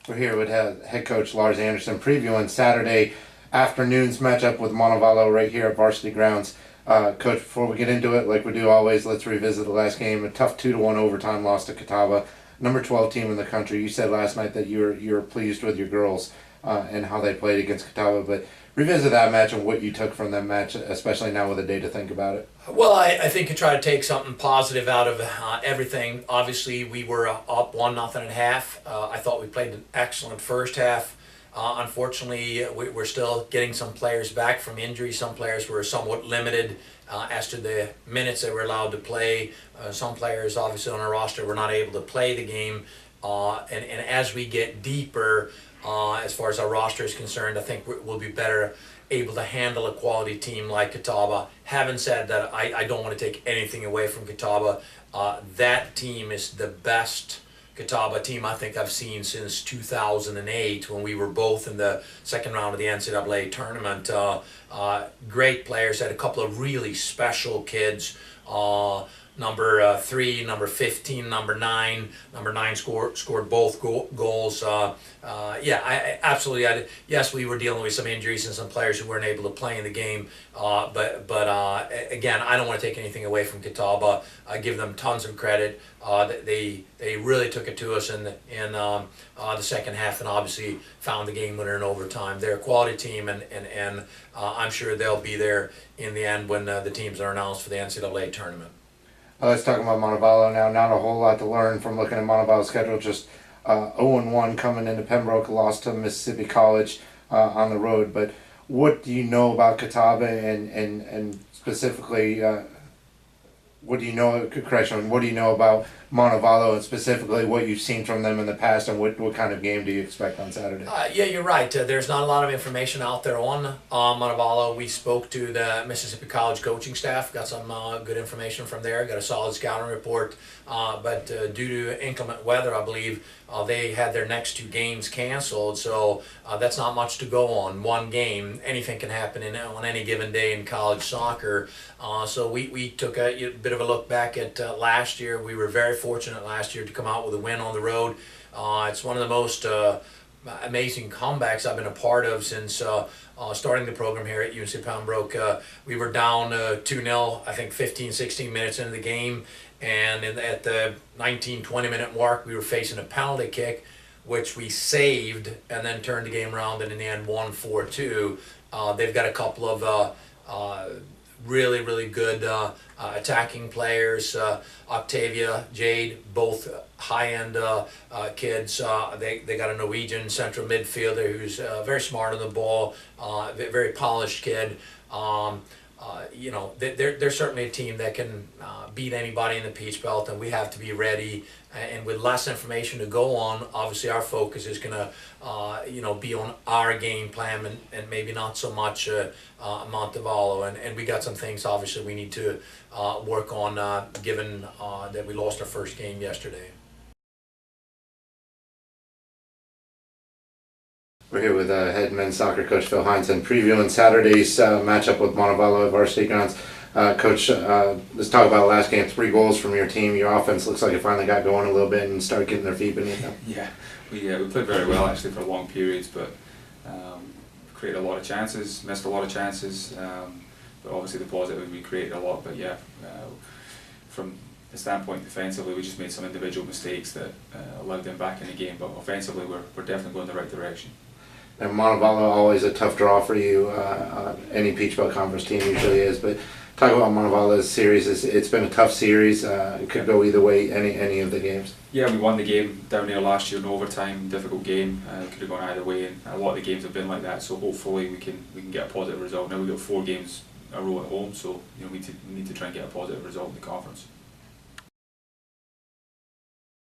We're here with head coach Lars Andersson previewing Saturday afternoon's matchup with Montevallo right here at Varsity Grounds. Coach, before we get into it, like we do always, let's revisit the last game. A tough 2-1 overtime loss to Catawba, number 12 team in the country. You said last night that you were pleased with your girls and how they played against Catawba, but revisit that match and what you took from that match, especially now with a day to think about it. Well, I think you try to take something positive out of everything. Obviously, we were up 1-0 at half. I thought we played an excellent first half. Unfortunately, we're still getting some players back from injury. Some players were somewhat limited as to the minutes they were allowed to play. Some players, obviously, on our roster were not able to play the game. And as we get deeper, as far as our roster is concerned, I think we'll be better able to handle a quality team like Catawba. Having said that, I don't want to take anything away from Catawba. That team is the best Catawba team I think I've seen since 2008 when we were both in the second round of the NCAA tournament. Great players, had a couple of really special kids. Number 3, number 15, number 9. Number 9 scored both goals. Absolutely. Yes, we were dealing with some injuries and some players who weren't able to play in the game. But again, I don't want to take anything away from Catawba. I give them tons of credit. They really took it to us in the second half and obviously found the game winner in overtime. They're a quality team, and I'm sure they'll be there in the end when the teams are announced for the NCAA tournament. Let's talk about Montevallo now. Not a whole lot to learn from looking at Montevallo's schedule. Just 0-1 coming into Pembroke, lost to Mississippi College on the road. But what do you know about Catawba and specifically, what do you know about Montevallo and specifically what you've seen from them in the past and what kind of game do you expect on Saturday? Yeah, you're right. There's not a lot of information out there on Montevallo. We spoke to the Mississippi College coaching staff, got some good information from there, got a solid scouting report. But due to inclement weather, I believe they had their next 2 games canceled. So that's not much to go on. One game, anything can happen on any given day in college soccer. So we took a bit of a look back at last year. We were very fortunate last year to come out with a win on the road. It's one of the most amazing comebacks I've been a part of since starting the program here at UNCP Pembroke. We were down 2-0, I think 15, 16 minutes into the game, and at the 19-20 minute mark we were facing a penalty kick, which we saved and then turned the game around and in the end won 4-2. They've got a couple of really good attacking players. Octavia, Jade, both high-end kids. They got a Norwegian central midfielder who's very smart on the ball, very polished kid. They're certainly a team that can beat anybody in the Peach Belt, and we have to be ready. And with less information to go on, obviously our focus is going to, be on our game plan and maybe not so much Montevallo. And we got some things obviously we need to work on, given that we lost our first game yesterday. We're here with head men's soccer coach Phil Hindson previewing Saturday's matchup with Montevallo at Varsity Grounds. Coach, let's talk about the last game. 3 goals from your team. Your offense looks like it finally got going a little bit and started getting their feet beneath them. Yeah, we played very well actually for long periods, but created a lot of chances, missed a lot of chances. But obviously the positive, we created a lot. But yeah, from the standpoint defensively, we just made some individual mistakes that allowed them back in the game. But offensively, we're definitely going the right direction. And Montevallo always a tough draw for you. Any Peach Belt Conference team usually is, but talk about Montevallo's series. It's been a tough series. It could go either way. Any of the games. Yeah, we won the game down there last year in overtime. Difficult game. It could have gone either way, and a lot of the games have been like that. So hopefully we can get a positive result. Now we've got 4 games in a row at home, so we need to try and get a positive result in the conference.